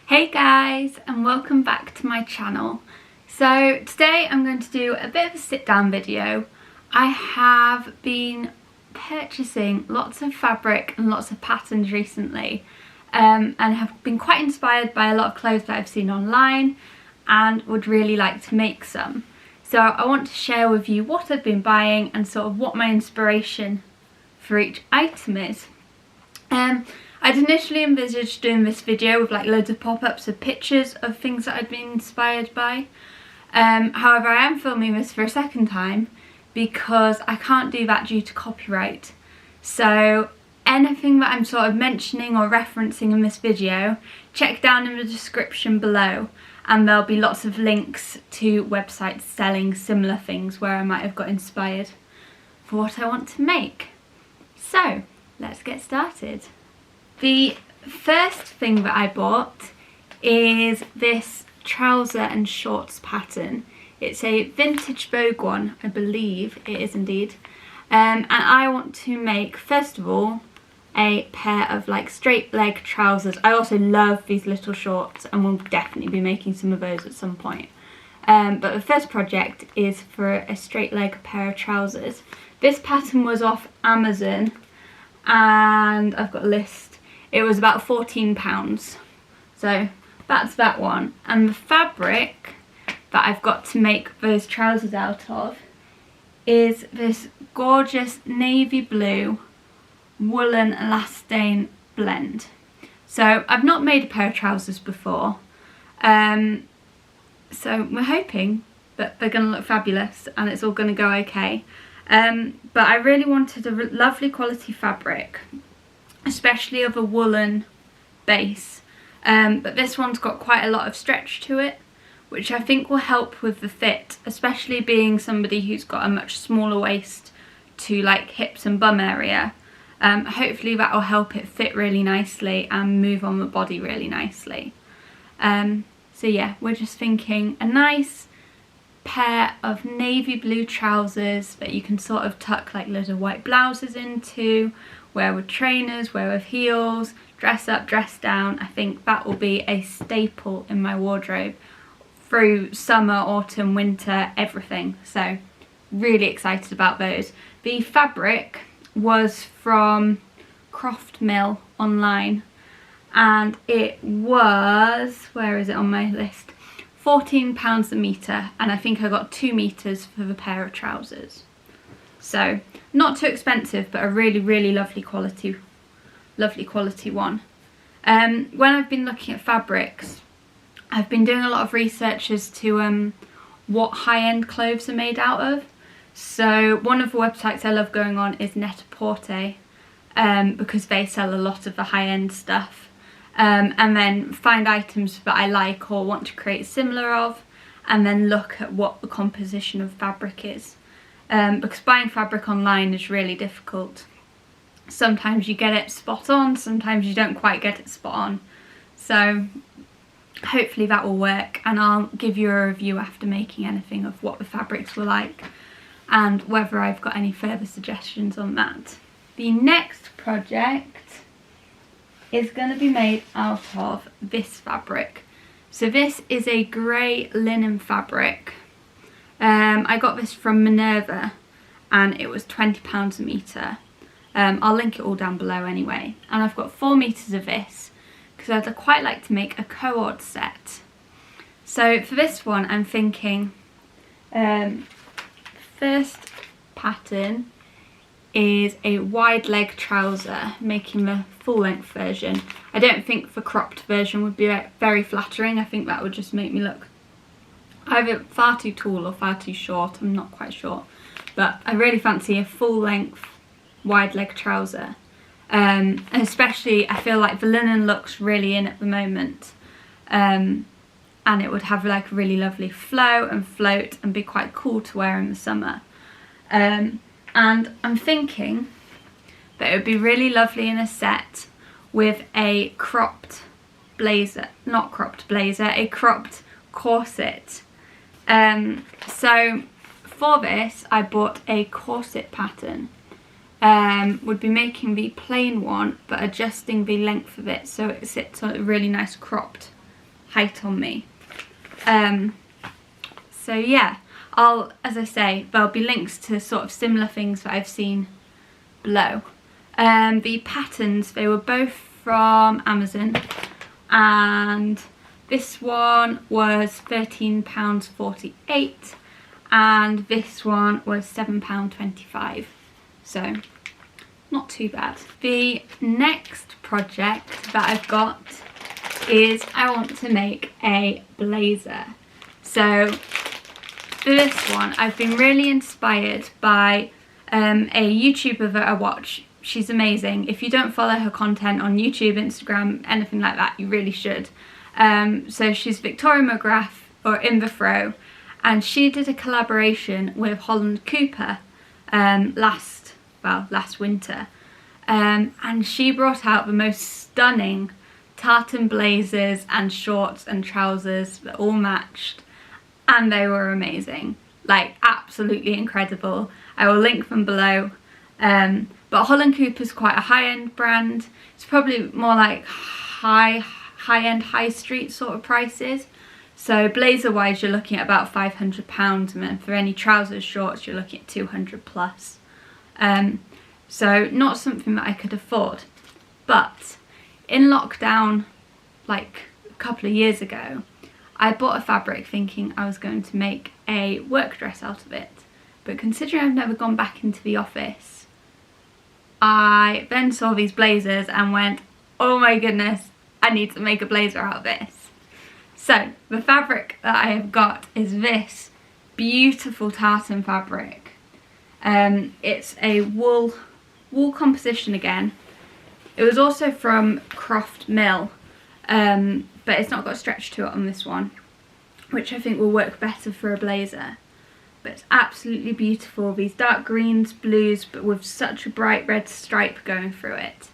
Hey guys, and welcome back to my channel. So today I'm going to do a bit of a sit down video. I have been purchasing lots of fabric and lots of patterns recently and have been quite inspired by a lot of clothes that I've seen online and would really like to make some. So I want to share with you what I've been buying and sort of what my inspiration for each item is. I'd initially envisaged doing this video with like loads of pop-ups of pictures of things that I'd been inspired by. However, I am filming this for a second time because I can't do that due to copyright. So anything that I'm sort of mentioning or referencing in this video, check down in the description below and there'll be lots of links to websites selling similar things where I might have got inspired for what I want to make. So let's get started. The first thing that I bought is this trouser and shorts pattern. It's a vintage Vogue one, I believe it is indeed. And I want to make, first of all, a pair of like straight leg trousers. I also love these little shorts and will definitely be making some of those at some point. But the first project is for a straight leg pair of trousers. This pattern was off Amazon and I've got a list. It was about £14, so that's that one. And the fabric that I've got to make those trousers out of is this gorgeous navy blue woolen elastane blend. So I've not made a pair of trousers before, so we're hoping that they're going to look fabulous and it's all going to go okay. But I really wanted a lovely quality fabric, especially of a woolen base, but this one's got quite a lot of stretch to it, which I think will help with the fit, especially being somebody who's got a much smaller waist to like hips and bum area. Hopefully that will help it fit really nicely and move on the body really nicely. So yeah, we're just thinking a nice pair of navy blue trousers that you can sort of tuck like little white blouses into, wear with trainers, wear with heels, dress up, dress down. I think that will be a staple in my wardrobe through summer, autumn, winter, everything. So really excited about those. The fabric was from Croft Mill online and it was, where is it on my list? £14 a metre, and I think I got 2 meters for the pair of trousers. So not too expensive, but a really lovely quality one. When I've been looking at fabrics, I've been doing a lot of research as to what high-end clothes are made out of. So one of the websites I love going on is Net-a-Porter, because they sell a lot of the high-end stuff. And then find items that I like or want to create similar of, and then look at what the composition of fabric is. Because buying fabric online is really difficult. Sometimes you get it spot on, sometimes you don't quite get it spot on. So hopefully that will work, and I'll give you a review after making anything of what the fabrics were like and whether I've got any further suggestions on that. The next project is going to be made out of this fabric. So this is a grey linen fabric. I got this from Minerva and it was £20 a metre. I'll link it all down below anyway. And I've got 4 meters of this because I'd quite like to make a cord set. So for this one I'm thinking first pattern is a wide leg trouser, making the full length version. I don't think the cropped version would be very flattering. I think that would just make me look either far too tall or far too short. I'm not quite sure, but I really fancy a full length wide leg trouser, and especially I feel like the linen looks really in at the moment, and it would have like a really lovely flow and float and be quite cool to wear in the summer. And I'm thinking that it would be really lovely in a set with a cropped blazer, not cropped blazer, a cropped corset. So for this I bought a corset pattern. Would be making the plain one but adjusting the length of it so it sits on a really nice cropped height on me. So yeah, as I say, there'll be links to sort of similar things that I've seen below. The patterns, they were both from Amazon, and this one was £13.48 and this one was £7.25, so not too bad. The next project that I've got is I want to make a blazer. So for this one, I've been really inspired by a YouTuber that I watch. She's amazing. If you don't follow her content on YouTube, Instagram, anything like that, you really should. So she's Victoria McGrath, or In The Throw, and she did a collaboration with Holland Cooper last winter, and she brought out the most stunning tartan blazers and shorts and trousers that all matched, and they were amazing, like absolutely incredible. I will link them below. But Holland Cooper's quite a high-end brand. It's probably more like high-end, high street sort of prices. So blazer-wise, you're looking at about £500, and then for any trousers, shorts, you're looking at 200 plus. So not something that I could afford. But in lockdown, like a couple of years ago, I bought a fabric thinking I was going to make a work dress out of it. But considering I've never gone back into the office, I then saw these blazers and went, oh my goodness, I need to make a blazer out of this. So the fabric that I have got is this beautiful tartan fabric. It's a wool composition again. It was also from Croft Mill, but it's not got a stretch to it on this one, which I think will work better for a blazer. But it's absolutely beautiful. These dark greens, blues, but with such a bright red stripe going through it.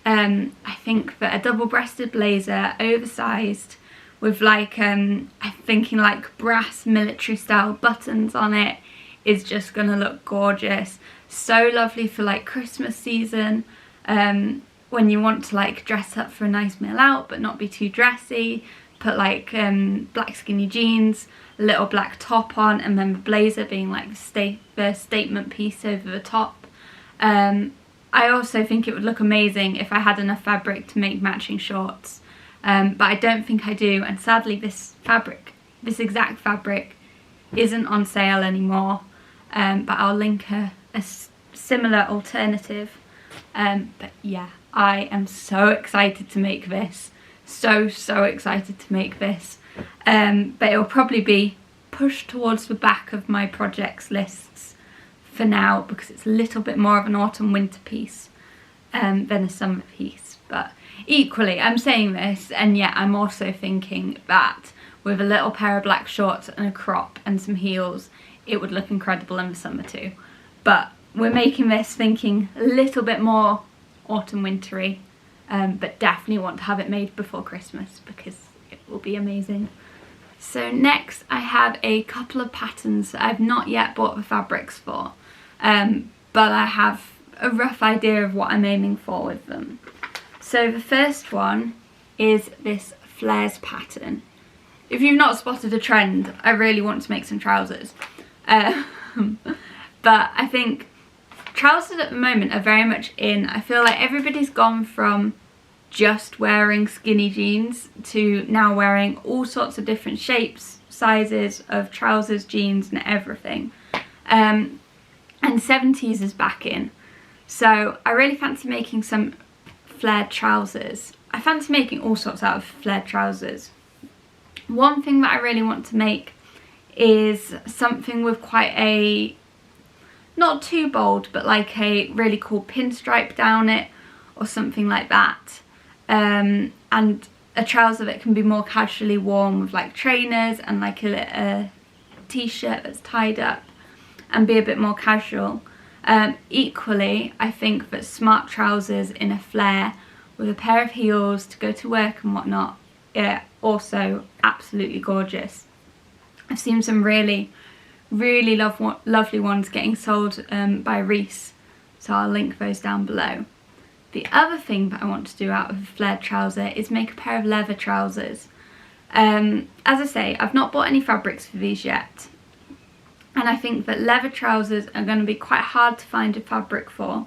I think that a double-breasted blazer, oversized, with like, I'm thinking like brass military style buttons on it, is just gonna look gorgeous. So lovely for like Christmas season, when you want to like dress up for a nice meal out but not be too dressy. Put like black skinny jeans, a little black top on, and then the blazer being like the statement piece over the top. I also think it would look amazing if I had enough fabric to make matching shorts, but I don't think I do, and sadly this exact fabric isn't on sale anymore, but I'll link a similar alternative. But yeah, I am so excited to make this. So excited to make this, but it'll probably be pushed towards the back of my projects lists for now, because it's a little bit more of an autumn winter piece than a summer piece. But equally, I'm saying this, and yet I'm also thinking that with a little pair of black shorts and a crop and some heels, it would look incredible in the summer too. But we're making this thinking a little bit more autumn wintry. But definitely want to have it made before Christmas because it will be amazing. So next I have a couple of patterns that I've not yet bought the fabrics for, but I have a rough idea of what I'm aiming for with them. So the first one is this flares pattern. If you've not spotted a trend, I really want to make some trousers. But I think trousers at the moment are very much in. I feel like everybody's gone from just wearing skinny jeans to now wearing all sorts of different shapes, sizes of trousers, jeans and everything. And 70s is back in. So I really fancy making some flared trousers. I fancy making all sorts out of flared trousers. One thing that I really want to make is something with quite a, not too bold, but like a really cool pinstripe down it or something like that. And a trouser that can be more casually worn with like trainers and like a t-shirt that's tied up and be a bit more casual. Equally, I think that smart trousers in a flare with a pair of heels to go to work and whatnot, also absolutely gorgeous. I've seen some really lovely ones getting sold by Reese, so I'll link those down below. The other thing that I want to do out of a flared trouser is make a pair of leather trousers. As I say, I've not bought any fabrics for these yet, and I think that leather trousers are going to be quite hard to find a fabric for,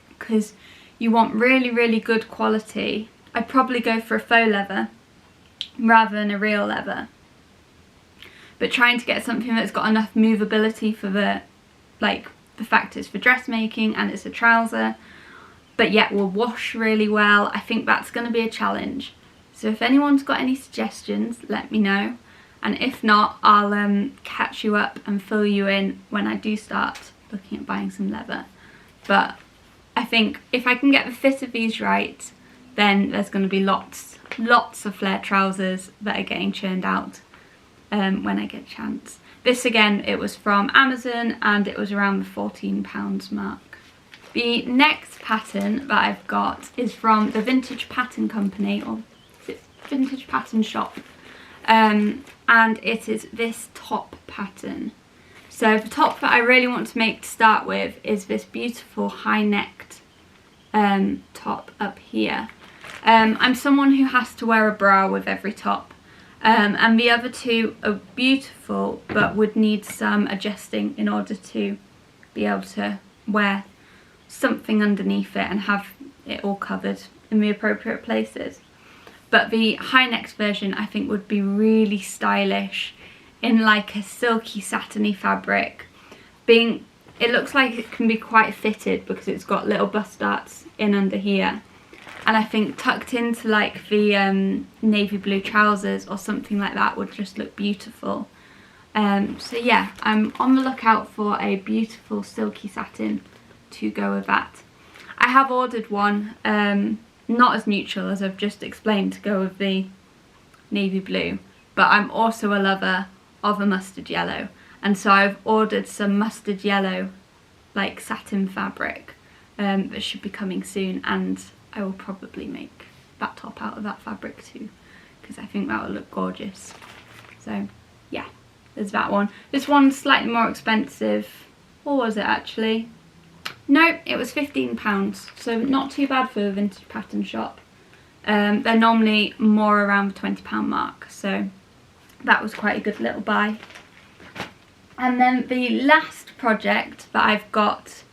because you want really, really good quality. I'd probably go for a faux leather rather than a real leather, but trying to get something that's got enough movability for the fact it's for dressmaking and it's a trouser, but yet will wash really well, I think that's going to be a challenge. So if anyone's got any suggestions, let me know, and if not, I'll catch you up and fill you in when I do start looking at buying some leather. But I think if I can get the fit of these right, then there's going to be lots of flared trousers that are getting churned out when I get a chance. This again, it was from Amazon and it was around the £14 mark. The next pattern that I've got is from the Vintage Pattern Company, or is it Vintage Pattern Shop, and it is this top pattern. So the top that I really want to make to start with is this beautiful high-necked top up here. I'm someone who has to wear a bra with every top, and the other two are beautiful but would need some adjusting in order to be able to wear something underneath it and have it all covered in the appropriate places. But the high-necked version I think would be really stylish in like a silky satiny fabric. It looks like it can be quite fitted because it's got little bust darts in under here, and I think tucked into like the navy blue trousers or something like that would just look beautiful. So yeah, I'm on the lookout for a beautiful silky satin to go with that. I have ordered one, not as neutral as I've just explained, to go with the navy blue, but I'm also a lover of a mustard yellow, and so I've ordered some mustard yellow like satin fabric that should be coming soon, and I will probably make that top out of that fabric too, because I think that will look gorgeous. So yeah, there's that one. This one's slightly more expensive. What was it actually? No, it was £15, so not too bad for the Vintage Pattern Shop. They're normally more around the £20 mark, so that was quite a good little buy. And then the last project that I've got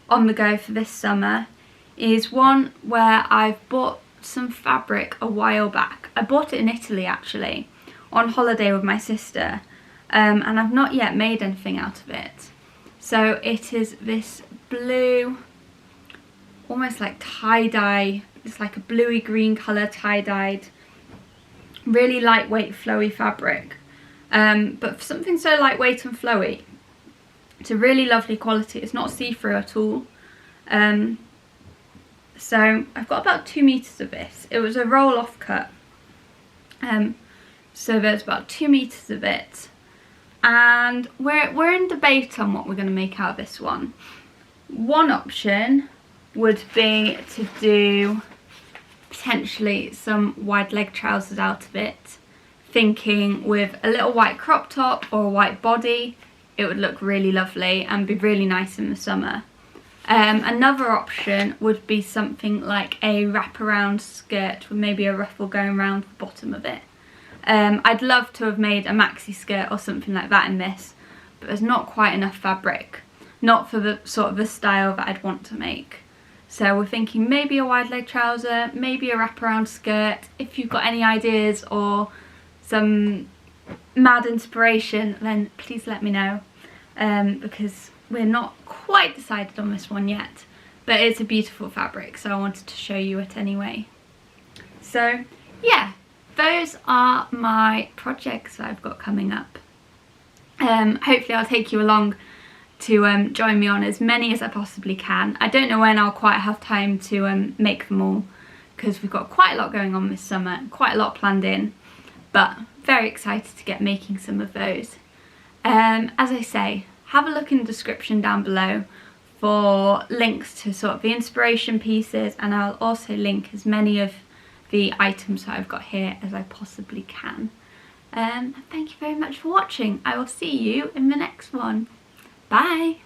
on the go for this summer is one where I've bought some fabric a while back. I bought it in Italy actually, on holiday with my sister, and I've not yet made anything out of it. So it is this blue, almost like tie-dye, it's like a bluey green colour tie-dyed, really lightweight flowy fabric. But for something so lightweight and flowy, it's a really lovely quality. It's not see-through at all. So I've got about 2 meters of this. It was a roll-off cut. So there's about 2 meters of it. And we're in debate on what we're going to make out of this one. One option would be to do potentially some wide leg trousers out of it, thinking with a little white crop top or a white body it would look really lovely and be really nice in the summer. Another option would be something like a wraparound skirt with maybe a ruffle going around the bottom of it. I'd love to have made a maxi skirt or something like that in this, but there's not quite enough fabric, not for the sort of the style that I'd want to make. So we're thinking maybe a wide leg trouser, maybe a wraparound skirt. If you've got any ideas or some mad inspiration, then please let me know, because we're not quite decided on this one yet, but it's a beautiful fabric, so I wanted to show you it anyway. So yeah, those are my projects that I've got coming up. Hopefully I'll take you along to join me on as many as I possibly can. I don't know when I'll quite have time to make them all, because we've got quite a lot going on this summer, quite a lot planned in, but very excited to get making some of those. As I say, have a look in the description down below for links to sort of the inspiration pieces, and I'll also link as many of the items that I've got here as I possibly can. Thank you very much for watching. I will see you in the next one. Bye!